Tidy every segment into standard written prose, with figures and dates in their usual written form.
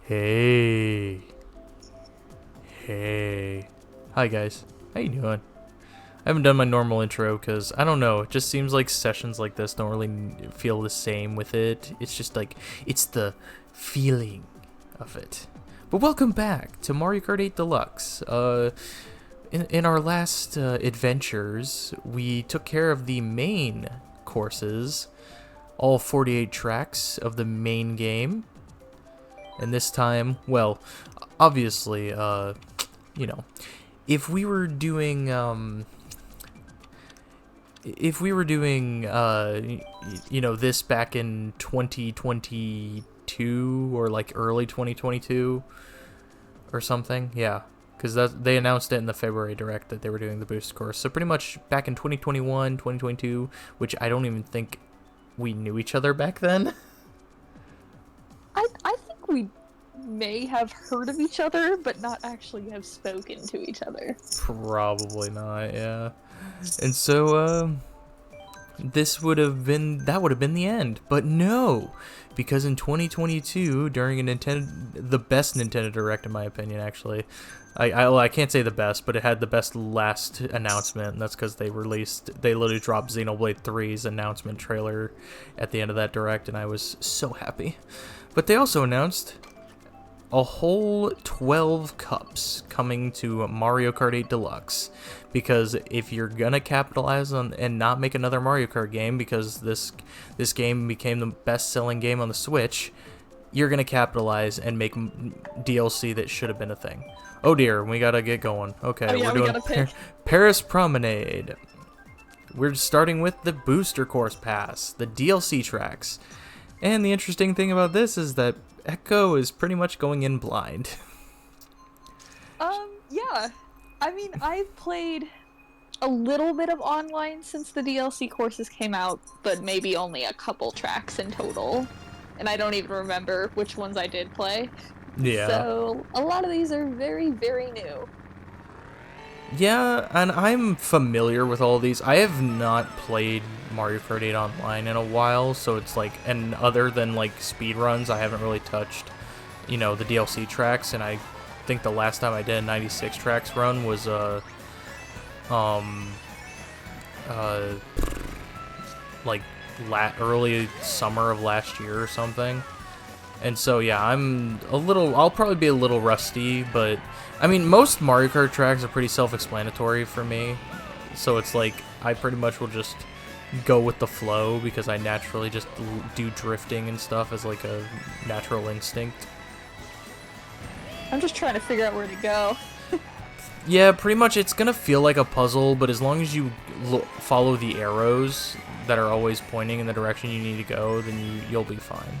Hey. Hey. Hi guys. How you doing? I haven't done my normal intro because, I don't know, it just seems like sessions like this don't really feel the same with it. It's just like, it's the feeling of it. But welcome back to Mario Kart 8 Deluxe. In our last adventures, we took care of the main courses, all 48 tracks of the main game. And this time, well, obviously, you know, if we were doing, this back in 2022 or like early 2022 or something, yeah, because they announced it in the February Direct that they were doing the boost course. So pretty much back in 2021, 2022, which I don't even think we knew each other back then. I think we may have heard of each other, but not actually have spoken to each other. Probably not, yeah. And so, that would have been the end. But no, because in 2022, during the best Nintendo Direct in my opinion, actually, I can't say the best, but it had the best last announcement, and that's because they literally dropped Xenoblade 3's announcement trailer at the end of that Direct, and I was so happy. But they also announced a whole 12 cups coming to Mario Kart 8 Deluxe, because if you're gonna capitalize on and not make another Mario Kart game, because this game became the best-selling game on the Switch, you're gonna capitalize and make DLC that should have been a thing. Oh dear, we gotta get going. Okay, yeah, we're doing Paris Promenade. We're starting with the Booster Course Pass, the DLC tracks. And the interesting thing about this is that Echo is pretty much going in blind. Yeah. I mean, I've played a little bit of online since the DLC courses came out, but maybe only a couple tracks in total. And I don't even remember which ones I did play. Yeah. So, a lot of these are very, very new. Yeah, and I'm familiar with all these. I have not played Mario Kart 8 Online in a while, so it's like, and other than like speedruns, I haven't really touched, the DLC tracks, and I think the last time I did a 96 tracks run was, like, early summer of last year or something. And so, yeah, I'll probably be a little rusty, but, I mean, most Mario Kart tracks are pretty self-explanatory for me, so it's like, I pretty much will just go with the flow, because I naturally just do drifting and stuff as, like, a natural instinct. I'm just trying to figure out where to go. Yeah, pretty much it's gonna feel like a puzzle, but as long as you follow the arrows that are always pointing in the direction you need to go, then you'll be fine.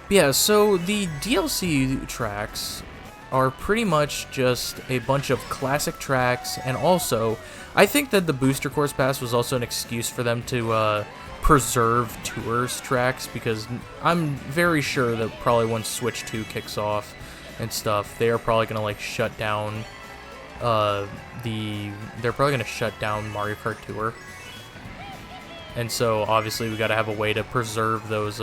Yeah, so the DLC tracks are pretty much just a bunch of classic tracks, and also, I think that the Booster Course Pass was also an excuse for them to preserve Tours tracks, because I'm very sure that probably once Switch 2 kicks off and stuff, they are probably going to, like, shut down, they're probably going to shut down Mario Kart Tour. And so, obviously, we gotta have a way to preserve those,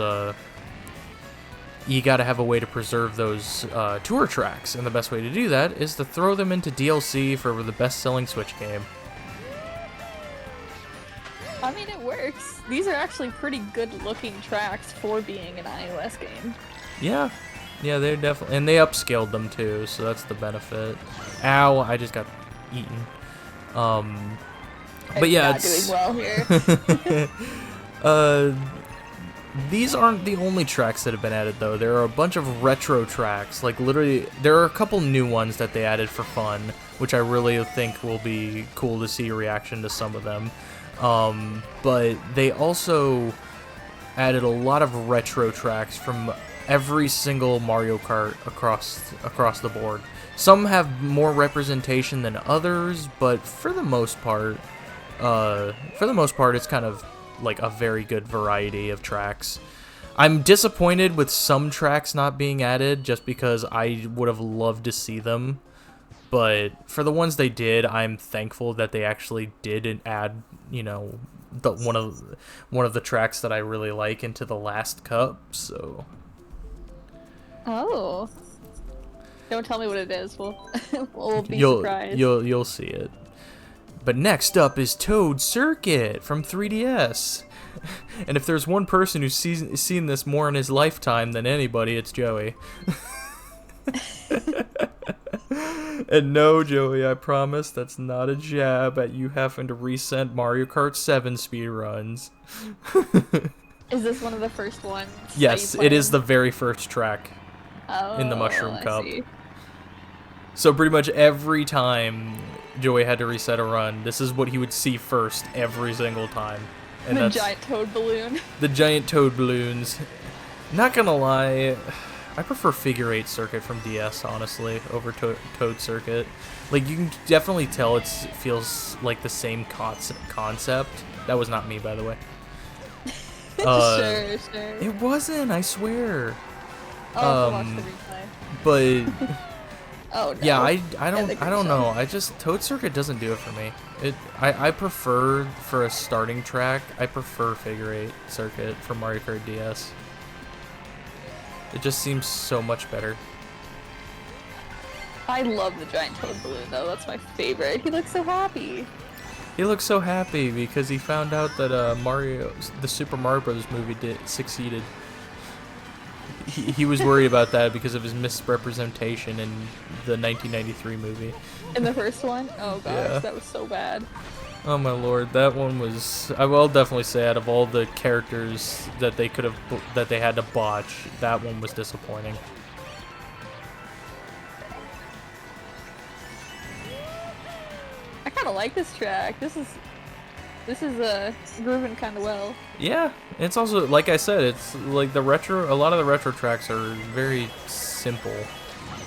tour tracks, and the best way to do that is to throw them into DLC for the best-selling Switch game. I mean, it works. These are actually pretty good-looking tracks for being an iOS game. Yeah, they're definitely, and they upscaled them too, so that's the benefit. Ow, I just got eaten. But yeah, not doing well here. These aren't the only tracks that have been added, though. There are a bunch of retro tracks. Like, literally, there are a couple new ones that they added for fun, which I really think will be cool to see a reaction to some of them. But they also added a lot of retro tracks from every single Mario Kart across the board. Some have more representation than others, but for the most part, it's kind of like a very good variety of tracks. I'm disappointed with some tracks not being added, just because I would have loved to see them. But for the ones they did, I'm thankful that they actually did add, the one of the tracks that I really like into the last cup. So. Oh. Don't tell me what it is. We'll be surprised. You'll see it. But next up is Toad Circuit from 3DS. And if there's one person who's seen this more in his lifetime than anybody, it's Joey. And no, Joey, I promise that's not a jab at you having to resend Mario Kart 7 speedruns. Is this one of the first ones? Yes, it is the very first track in the Mushroom Cup. See. So pretty much every time Joey had to reset a run, this is what he would see first every single time. And the giant toad balloon. The giant toad balloons. Not gonna lie, I prefer Figure 8 Circuit from DS, honestly, over Toad Circuit. Like, you can definitely tell it feels like the same concept. That was not me, by the way. Sure. It wasn't, I swear. Oh, watch the replay. But... Oh, no. Yeah, I don't know. Toad Circuit doesn't do it for me. I prefer, for a starting track, I prefer Figure 8 Circuit for Mario Kart DS. It just seems so much better. I love the giant toad balloon, though. That's my favorite. He looks so happy. He looks so happy because he found out that the Super Mario Bros. Movie succeeded. He was worried about that because of his misrepresentation in the 1993 movie. In the first one? Oh gosh, yeah. That was so bad. Oh my lord, that one was... I will definitely say, out of all the characters that they had to botch, that one was disappointing. I kind of like this track. This is grooving kind of well. Yeah, it's also, like I said, it's like a lot of the retro tracks are very simple,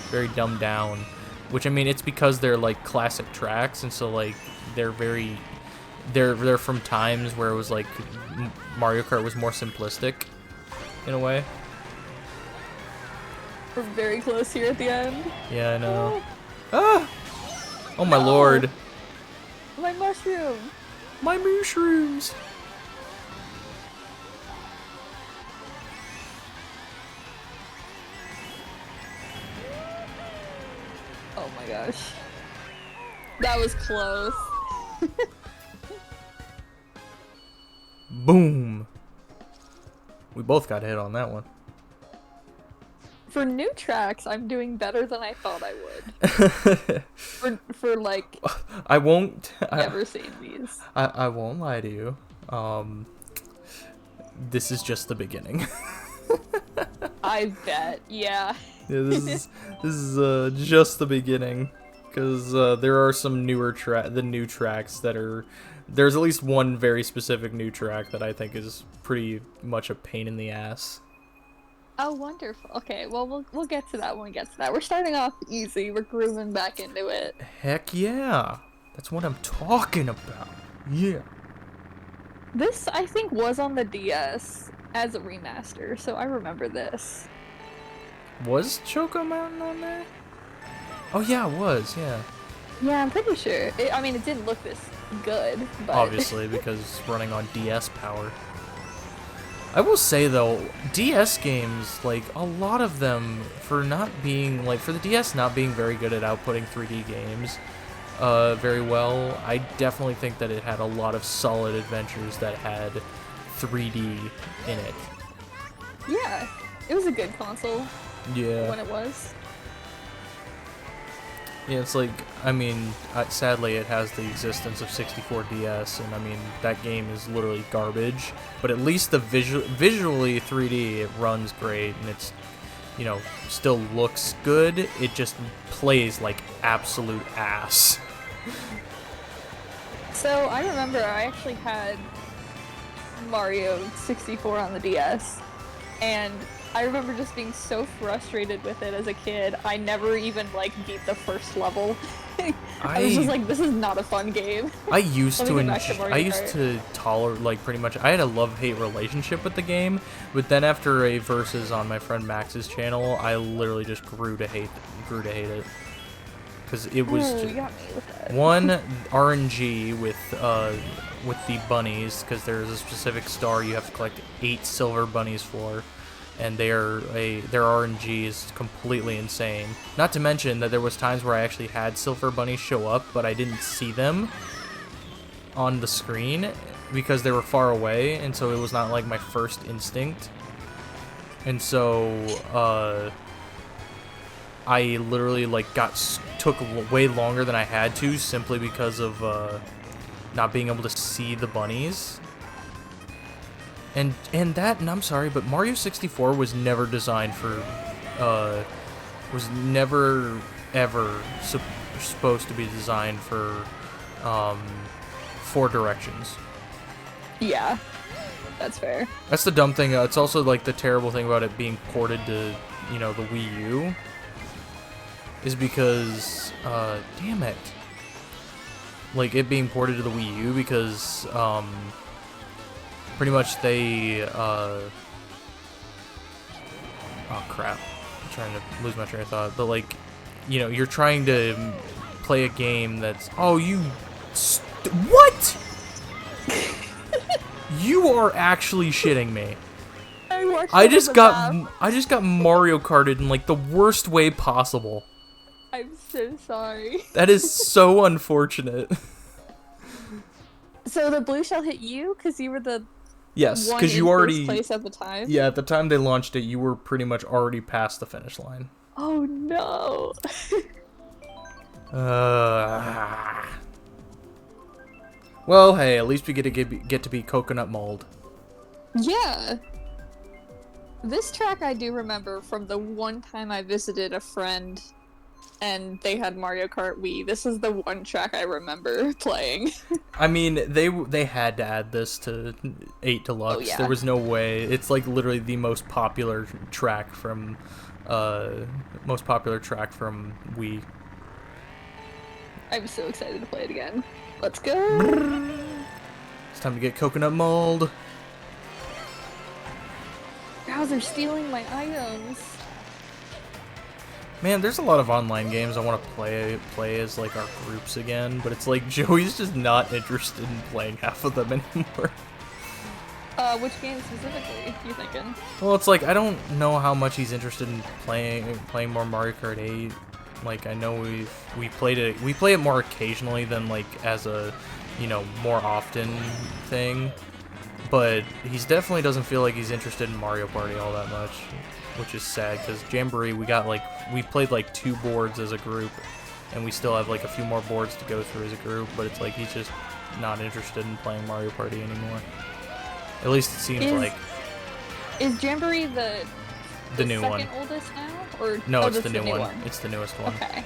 very dumbed down, which, I mean, it's because they're like classic tracks, and so like they're from times where it was like Mario Kart was more simplistic in a way. We're very close here at the end. Yeah, I know. Oh my lord. My mushroom. My mushrooms! Oh my gosh. That was close. Boom! We both got hit on that one. For new tracks, I'm doing better than I thought I would. for like... I won't... Never seen these. I won't lie to you. This is just the beginning. I bet, yeah. Yeah, this is just the beginning. Because there are some new tracks that are... There's at least one very specific new track that I think is pretty much a pain in the ass. Oh, wonderful. Okay, well, we'll get to that when we get to that. We're starting off easy. We're grooving back into it. Heck yeah. That's what I'm talking about. Yeah. This, I think, was on the DS as a remaster, so I remember this. Was Choco Mountain on there? Oh, yeah, it was, yeah. Yeah, I'm pretty sure. I mean, it didn't look this good, but... Obviously, because it's running on DS power. I will say, though, DS games, like, a lot of them, for the DS not being very good at outputting 3D games very well, I definitely think that it had a lot of solid adventures that had 3D in it. Yeah, it was a good console. Yeah. When it was. Yeah, it's like, I mean, sadly it has the existence of 64 DS, and I mean, that game is literally garbage, but at least the visually 3D, it runs great, and it's, you know, still looks good, it just plays like absolute ass. So, I remember I actually had Mario 64 on the DS, and I remember just being so frustrated with it as a kid. I never even, like, beat the first level. I was just like, this is not a fun game. I used to tolerate, like, pretty much, I had a love-hate relationship with the game, but then after a Versus on my friend Max's channel, I literally just grew to hate it. because it was Ooh, you got me with that. one RNG with the bunnies, because there's a specific star you have to collect 8 silver bunnies for, and their RNG is completely insane. Not to mention that there was times where I actually had silver bunnies show up, but I didn't see them on the screen because they were far away, and so it was not like my first instinct. And so I literally like took way longer than I had to, simply because of not being able to see the bunnies. And I'm sorry, but Mario 64 was never designed for was never ever supposed to be designed for 4 directions. Yeah, that's fair. That's the dumb thing. It's also like the terrible thing about it being ported to, you know, the Wii U, is because damn it. Like, it being ported to the Wii U, because pretty much they oh crap, I'm trying to lose my train of thought. But like, you know, you're trying to play a game that's what? You are actually shitting me. I just got Mario Karted in like the worst way possible. I'm so sorry. That is so unfortunate. So the blue shell hit you because you were the Yes, because you already first place at the time. Yeah, at the time they launched it, you were pretty much already past the finish line. Oh no. Well, hey, at least we get to be coconut mold. Yeah. This track I do remember from the one time I visited a friend and they had Mario Kart Wii. This is the one track I remember playing. I mean, they had to add this to 8 Deluxe. Oh, yeah. There was no way. It's like literally the most popular track from Wii. I'm so excited to play it again. Let's go. It's time to get coconut mold. Bowser stealing my items. Man, there's a lot of online games I want to play as like our groups again, but it's like Joey's just not interested in playing half of them anymore. Which game specifically you thinking? Well, it's like I don't know how much he's interested in playing more Mario Kart 8. Like, I know we play it more occasionally than like as a, you know, more often thing. But he's definitely doesn't feel like he's interested in Mario Party all that much, which is sad, because Jamboree, we played like 2 boards as a group, and we still have like a few more boards to go through as a group, but it's like he's just not interested in playing Mario Party anymore. At least it seems like. Is Jamboree the new one? Second oldest now? Or no, it's the new one. It's the newest one. Okay.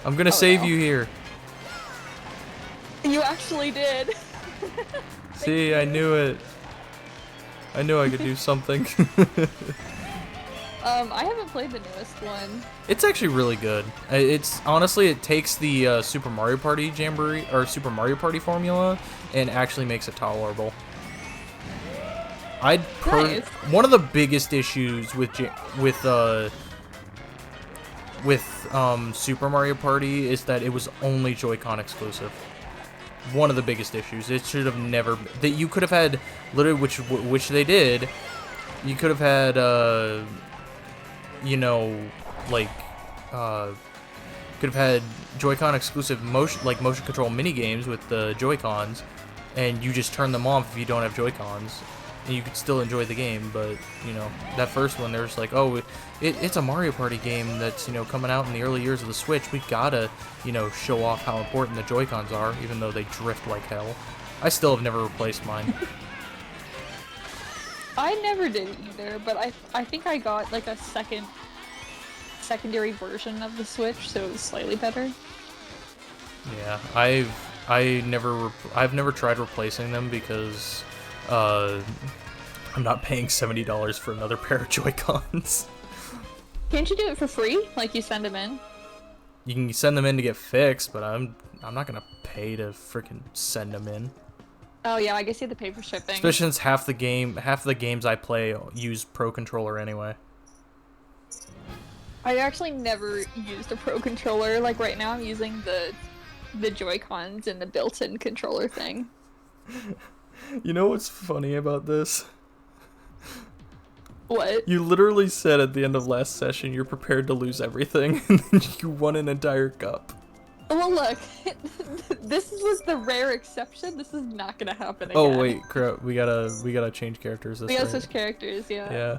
I'm gonna save you here. You actually did. See, I knew it. I knew I could do something. I haven't played the newest one. It's actually really good. It's honestly, it takes the Super Mario Party Jamboree or Super Mario Party formula and actually makes it tolerable. Nice. One of the biggest issues with Super Mario Party is that it was only Joy-Con exclusive. One of the biggest issues. It should have never. That you could have had literally, which they did. You could have had, you know, like, could have had Joy-Con exclusive motion control mini games with the Joy-Cons, and you just turn them off if you don't have Joy-Cons, and you could still enjoy the game. But you know, that first one, there's like, oh, it's a Mario Party game that's, you know, coming out in the early years of the Switch. We gotta, you know, show off how important the Joy-Cons are, even though they drift like hell. I still have never replaced mine. I never did either, but I think I got like a secondary version of the Switch, so it was slightly better. Yeah, I've never tried replacing them because I'm not paying $70 for another pair of Joy-Cons. Can't you do it for free? Like, you send them in? You can send them in to get fixed, but I'm not gonna pay to freaking send them in. Oh yeah, I guess you have to pay for shipping. Especially since half the games I play use Pro Controller anyway. I actually never used a Pro controller. Like right now, I'm using the Joy-Cons and the built-in controller thing. You know what's funny about this? What? You literally said at the end of last session you're prepared to lose everything, and then you won an entire cup. Well, look, this was the rare exception. This is not gonna happen again. Oh wait, crap! We gotta change characters. We gotta switch characters, yeah. Yeah.